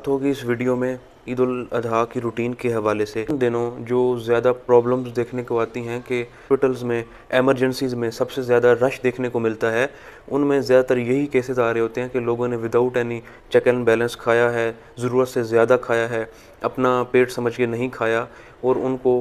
बात होगी इस वीडियो में ईद उल अजहा की रूटीन के हवाले से। इन दिनों जो ज़्यादा प्रॉब्लम्स देखने को आती हैं कि हॉस्पिटल्स में एमरजेंसीज़ में सबसे ज़्यादा रश देखने को मिलता है, उनमें ज़्यादातर यही केसेस आ रहे होते हैं कि लोगों ने without any check and balance खाया है, ज़रूरत से ज़्यादा खाया है, अपना पेट समझ के नहीं खाया और उनको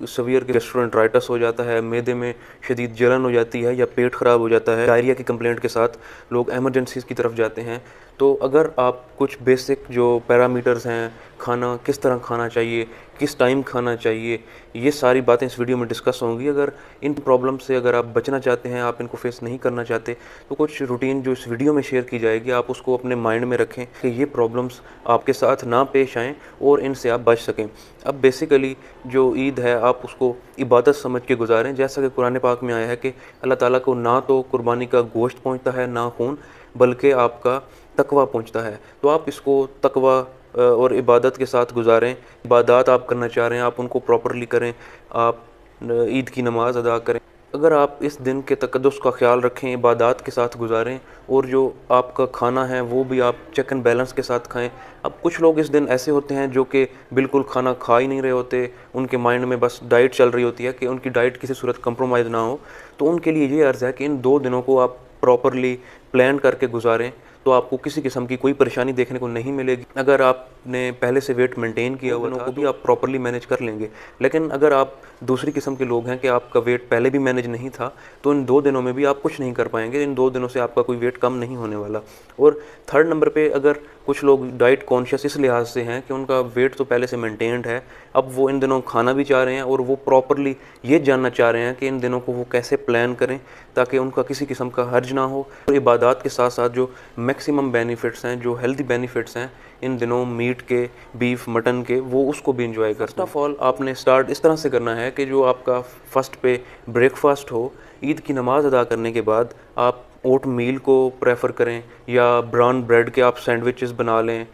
सवियर गैस्ट्रोएंटेराइटिस हो जाता है, मैदे में शदीद जलन हो जाती है या पेट ख़राब हो जाता है। डायरिया की कंप्लेंट के साथ लोग एमरजेंसीज़ की तरफ जाते हैं। तो अगर आप कुछ बेसिक जो पैरामीटर्स हैं, खाना किस तरह खाना चाहिए, किस टाइम खाना चाहिए, ये सारी बातें इस वीडियो में डिस्कस होंगी। अगर इन प्रॉब्लम से अगर आप बचना चाहते हैं, आप इनको फेस नहीं करना चाहते, तो कुछ रूटीन जो इस वीडियो में शेयर की जाएगी आप उसको अपने माइंड में रखें कि ये प्रॉब्लम्स आपके साथ ना पेश आएँ और इनसे आप बच सकें। अब बेसिकली जो ईद है आप उसको इबादत समझ के गुजारें, जैसा कि कुरान पाक में आया है कि अल्लाह ताला को ना तो कुर्बानी का गोश्त पहुँचता है, ना खून, बल्कि आपका तकवा पहुँचता है। तो आप इसको तकवा और इबादत के साथ गुजारें। इबादत आप करना चाह रहे हैं, आप उनको प्रॉपरली करें, आप ईद की नमाज़ अदा करें। अगर आप इस दिन के तक़द्दुस का ख़्याल रखें, इबादत के साथ गुजारें और जो आपका खाना है वो भी आप चेक एंड बैलेंस के साथ खाएं। अब कुछ लोग इस दिन ऐसे होते हैं जो कि बिल्कुल खाना खा ही नहीं रहे होते, उनके माइंड में बस डाइट चल रही होती है कि उनकी डाइट किसी सूरत कंप्रोमाइज़ ना हो। तो उनके लिए ये अर्ज़ है कि इन 2 दिनों को आप प्रॉपरली प्लान करके गुजारें, तो आपको किसी किस्म की कोई परेशानी देखने को नहीं मिलेगी। अगर आपने पहले से वेट मेंटेन किया हुआ था, तो भी आप प्रॉपरली मैनेज कर लेंगे। लेकिन अगर आप दूसरी किस्म के लोग हैं कि आपका वेट पहले भी मैनेज नहीं था, तो इन 2 दिनों में भी आप कुछ नहीं कर पाएंगे। इन 2 दिनों से आपका कोई वेट कम नहीं होने वाला। और थर्ड नंबर पे, अगर कुछ लोग डाइट कॉन्शियस इस लिहाज से हैं कि उनका वेट तो पहले से मेंटेन्ड है, अब वो इन दिनों खाना भी चाह रहे हैं और वो प्रॉपरली ये जानना चाह रहे हैं कि इन दिनों को वो कैसे प्लान करें ताकि उनका किसी किस्म का हर्ज ना हो। और इबादत के साथ साथ जो मैक्सिमम बेनिफिट्स हैं, जो हेल्दी बेनिफिट्स हैं इन दिनों मीट के, बीफ, मटन के, वो उसको भी इंजॉय करते हैं। फर्स्ट ऑफ ऑल आपने स्टार्ट इस तरह से करना है कि जो आपका फर्स्ट पे ब्रेकफास्ट हो, ईद की नमाज़ अदा करने के बाद आप ओट मील को प्रेफर करें या ब्राउन ब्रेड के आप सैंडविचेस बना लें।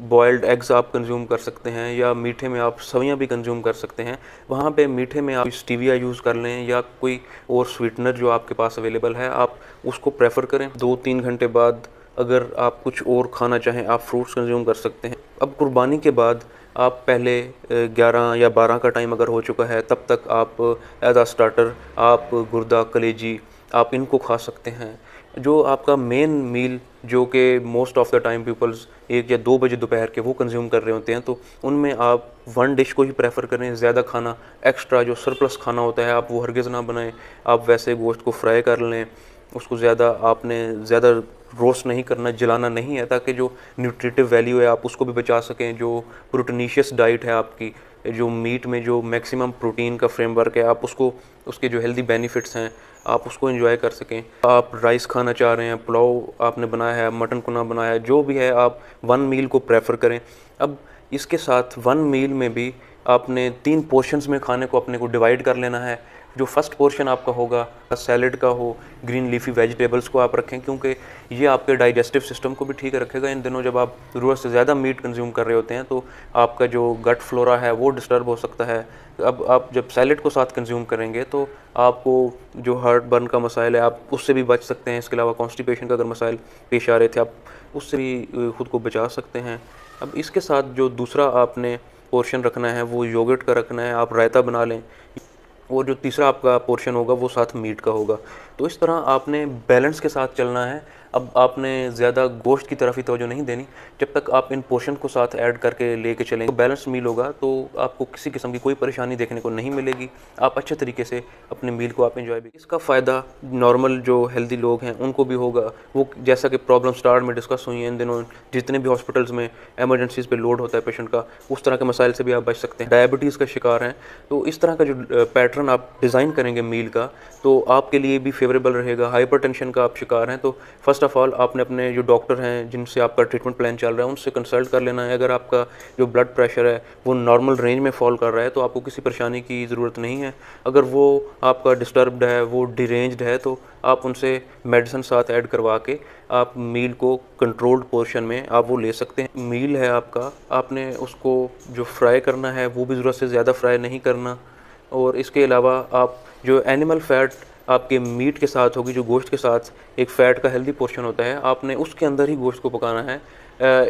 बॉयल्ड एग्स आप कंज्यूम कर सकते हैं या मीठे में आप सवियां भी कंज्यूम कर सकते हैं। वहाँ पे मीठे में आप स्टीविया यूज़ कर लें या कोई और स्वीटनर जो आपके पास अवेलेबल है आप उसको प्रेफर करें। 2-3 घंटे बाद अगर आप कुछ और खाना चाहें आप फ्रूट्स कंज्यूम कर सकते हैं। अब कुर्बानी के बाद आप पहले 11 या 12 का टाइम अगर हो चुका है, तब तक आप एज आ स्टार्टर आप गुर्दा, कलेजी आप इनको खा सकते हैं। जो आपका मेन मील जो कि most of the time peoples 1 या 2 बजे दोपहर के वो कंज्यूम कर रहे होते हैं, तो उनमें आप 1 डिश को ही प्रेफर करें। ज़्यादा खाना, एक्स्ट्रा जो सरप्लस खाना होता है आप वो हरगिज़ ना बनाएं। आप वैसे गोश्त को फ्राई कर लें, उसको ज़्यादा रोस्ट नहीं करना, जलाना नहीं है, ताकि जो न्यूट्रिटिव वैल्यू है आप उसको भी बचा सकें। जो प्रोटीनिशियस डाइट है आपकी, जो मीट में जो मैक्सिमम प्रोटीन का फ्रेमवर्क है, आप उसको, उसके जो हेल्दी बेनिफिट्स हैं आप उसको एंजॉय कर सकें। आप राइस खाना चाह रहे हैं, पुलाव आपने बनाया है, मटन कुना बनाया है, जो भी है आप 1 मील को प्रेफर करें। अब इसके साथ 1 मील में भी आपने 3 पोर्शंस में खाने को अपने को डिवाइड कर लेना है। जो फर्स्ट पोर्शन आपका होगा सैलेड का हो, ग्रीन लीफी वेजिटेबल्स को आप रखें, क्योंकि ये आपके डाइजेस्टिव सिस्टम को भी ठीक रखेगा। इन दिनों जब आप ज़रूरत से ज़्यादा मीट कंज्यूम कर रहे होते हैं तो आपका जो गट फ्लोरा है वो डिस्टर्ब हो सकता है। अब आप जब सैलेड को साथ कंज्यूम करेंगे तो आपको जो हार्ट बर्न का मसाइल है आप उससे भी बच सकते हैं। इसके अलावा कॉन्स्टिपेशन का अगर मसाइल पेश आ रहे थे आप उससे भी खुद को बचा सकते हैं। अब इसके साथ जो दूसरा आपने पोर्शन रखना है वो योगर्ट का रखना है, आप रायता बना लें। और जो तीसरा आपका पोर्शन होगा वो साथ मीट का होगा। तो इस तरह आपने बैलेंस के साथ चलना है। अब आपने ज़्यादा गोश्त की तरफ ही तवज्जो नहीं देनी। जब तक आप इन पोर्शन को साथ ऐड करके लेके चलेंगे, तो बैलेंस मील होगा, तो आपको किसी किस्म की कोई परेशानी देखने को नहीं मिलेगी। आप अच्छे तरीके से अपने मील को आप एंजॉय भी। इसका फ़ायदा नॉर्मल जो हेल्दी लोग हैं उनको भी होगा। वो जैसा कि प्रॉब्लम स्टार्ट में डिस्कस हुई है, इन दिनों जितने भी हॉस्पिटल्स में एमरजेंसीज़ पे लोड होता है पेशेंट का, उस तरह के मसाइल से भी आप बच सकते हैं। डायबिटीज़ का शिकार हैं, तो इस तरह का जो पैटर्न आप डिज़ाइन करेंगे मील का, तो आपके लिए भी फेवरेबल रहेगा। हाइपरटेंशन का आप शिकार हैं, तो फर्स्ट ऑफ ऑल आपने अपने जो डॉक्टर हैं जिनसे आपका ट्रीटमेंट प्लान चल रहा है उनसे कंसल्ट कर लेना है। अगर आपका जो ब्लड प्रेशर है वो नॉर्मल रेंज में फॉल कर रहा है तो आपको किसी परेशानी की ज़रूरत नहीं है। अगर वो आपका डिस्टर्ब्ड है, वो डिरेंज्ड है, तो आप उनसे मेडिसिन साथ ऐड करवा के आप मील को कंट्रोल्ड पोर्शन में आप वो ले सकते हैं। मील है आपका, आपने उसको जो फ्राई करना है वो भी ज़रूरत से ज़्यादा फ्राई नहीं करना। और इसके अलावा आप जो एनिमल फ़ैट आपके मीट के साथ होगी, जो गोश्त के साथ एक फ़ैट का हेल्दी पोर्शन होता है, आपने उसके अंदर ही गोश्त को पकाना है।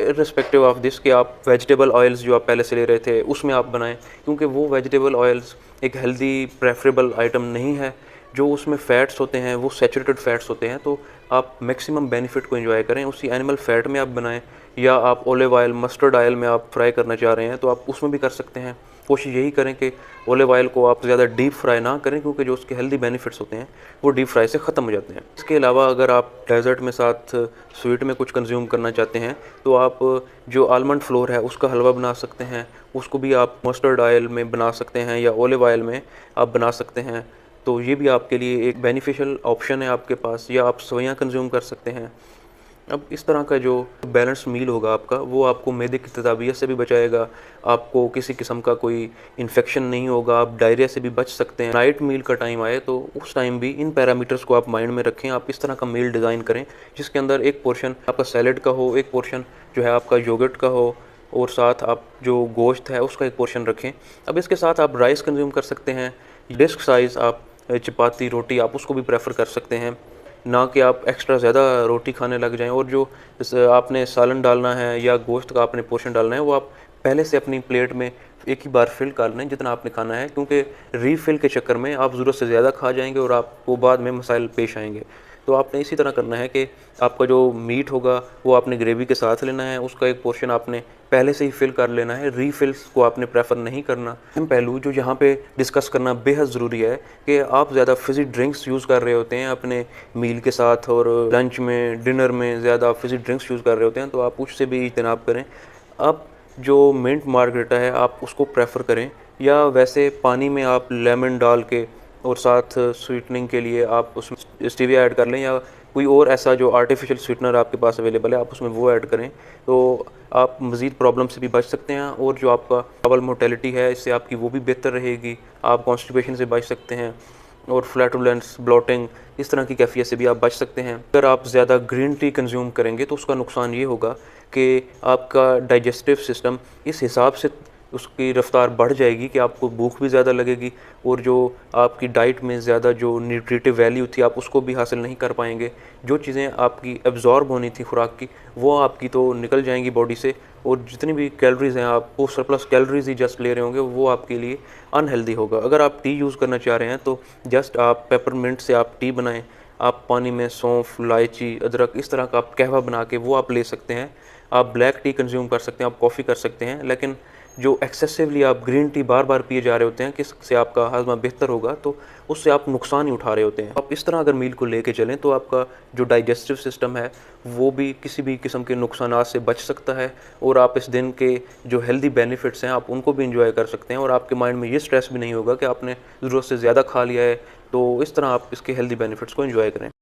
इर्रिस्पेक्टिव ऑफ दिस कि आप वेजिटेबल ऑयल्स जो आप पहले से ले रहे थे उसमें आप बनाएं, क्योंकि वो वेजिटेबल ऑयल्स एक हेल्दी प्रेफरेबल आइटम नहीं है। जो उसमें फ़ैट्स होते हैं वो सैचुरेटेड फ़ैट्स होते हैं, तो आप मैक्सिमम बेनिफिट को एंजॉय करें उसी एनिमल फ़ैट में आप बनाएं, या आप ऑलिव ऑयल मस्टर्ड ऑयल में आप फ्राई करना चाह रहे हैं तो आप उसमें भी कर सकते हैं। कोशिश यही करें कि ऑलिव ऑयल को आप ज़्यादा डीप फ्राई ना करें, क्योंकि जो उसके हेल्दी बेनिफिट्स होते हैं वो डीप फ्राई से ख़त्म हो जाते हैं। इसके अलावा अगर आप डेज़र्ट में साथ स्वीट में कुछ कंज्यूम करना चाहते हैं तो आप जो आलमंड फ्लोर है उसका हलवा बना सकते हैं, उसको भी आप मस्टर्ड ऑयल में बना सकते हैं या ऑलिव ऑयल में आप बना सकते हैं। तो ये भी आपके लिए एक बेनिफिशियल ऑप्शन है आपके पास, या आप सेवइयाँ कंज्यूम कर सकते हैं। अब इस तरह का जो बैलेंस मील होगा आपका, वो आपको मैदे की तदाबियत से भी बचाएगा, आपको किसी किस्म का कोई इन्फेक्शन नहीं होगा, आप डायरिया से भी बच सकते हैं। नाइट मील का टाइम आए तो उस टाइम भी इन पैरामीटर्स को आप माइंड में रखें। आप इस तरह का मील डिज़ाइन करें जिसके अंदर एक पोर्शन आपका सैलेड का हो, एक पोर्शन जो है आपका योगर्ट का हो, और साथ आप जो गोश्त है उसका एक पोर्शन रखें। अब इसके साथ आप राइस कंज्यूम कर सकते हैं, डिस्क साइज़ आप चपाती रोटी आप उसको भी प्रेफर कर सकते हैं, ना कि आप एक्स्ट्रा ज़्यादा रोटी खाने लग जाएं। और जो आपने सालन डालना है या गोश्त का आपने पोर्शन डालना है वो आप पहले से अपनी प्लेट में एक ही बार फिल कर लें जितना आपने खाना है, क्योंकि रीफ़िल के चक्कर में आप ज़रूरत से ज़्यादा खा जाएंगे और आपको बाद में मसाइल पेश आएंगे। तो आपने इसी तरह करना है कि आपका जो मीट होगा वो आपने ग्रेवी के साथ लेना है, उसका एक पोर्शन आपने पहले से ही फिल कर लेना है, रीफिल्स को आपने प्रेफर नहीं करना। अहम पहलू जो यहाँ पे डिस्कस करना बेहद ज़रूरी है कि आप ज़्यादा फिज़ी ड्रिंक्स यूज़ कर रहे होते हैं अपने मील के साथ, और लंच में डिनर में ज़्यादा फिज़ी ड्रिंक्स यूज़ कर रहे होते हैं, तो आप उससे भी इज्तनाब करें। आप जो मिंट मार्गरेटा है आप उसको प्रेफर करें, या वैसे पानी में आप लेमन डाल के और साथ स्वीटनिंग के लिए आप उसमें स्टीविया ऐड कर लें, या कोई और ऐसा जो आर्टिफिशियल स्वीटनर आपके पास अवेलेबल है आप उसमें वो ऐड करें, तो आप मज़ीद प्रॉब्लम से भी बच सकते हैं। और जो आपका बवल मोटेलिटी है इससे आपकी वो भी बेहतर रहेगी, आप कॉन्स्टिपेशन से बच सकते हैं, और फ्लैटुलेंस ब्लोटिंग इस तरह की कैफियत से भी आप बच सकते हैं। अगर आप ज़्यादा ग्रीन टी कंज्यूम करेंगे तो उसका नुकसान ये होगा कि आपका डाइजेस्टिव सिस्टम इस हिसाब से उसकी रफ्तार बढ़ जाएगी कि आपको भूख भी ज़्यादा लगेगी, और जो आपकी डाइट में ज़्यादा जो न्यूट्रिटिव वैल्यू थी आप उसको भी हासिल नहीं कर पाएंगे। जो चीज़ें आपकी एब्जॉर्ब होनी थी खुराक की वो आपकी तो निकल जाएंगी बॉडी से, और जितनी भी कैलोरीज़ हैं आप वो सरप्लस कैलोरीज ही जस्ट ले रहे होंगे, वो आपके लिए अनहेल्दी होगा। अगर आप टी यूज़ करना चाह रहे हैं तो जस्ट आप पेपरमिंट से आप टी बनाएं, आप पानी में सौंफ, इलायची, अदरक इस तरह का आप कहवा बना के वो आप ले सकते हैं। आप ब्लैक टी कंज्यूम कर सकते हैं, आप कॉफ़ी कर सकते हैं, लेकिन जो एक्सेसिवली आप ग्रीन टी बार बार पिए जा रहे होते हैं कि इससे आपका हाजमा बेहतर होगा, तो उससे आप नुकसान ही उठा रहे होते हैं। आप इस तरह अगर मील को लेके चलें तो आपका जो डाइजेस्टिव सिस्टम है वो भी किसी भी किस्म के नुकसानात से बच सकता है, और आप इस दिन के जो हेल्दी बेनिफिट्स हैं आप उनको भी इंजॉय कर सकते हैं, और आपके माइंड में ये स्ट्रेस भी नहीं होगा कि आपने ज़रूरत से ज़्यादा खा लिया है। तो इस तरह आप इसके हेल्दी बेनिफिट्स को इंजॉय करें।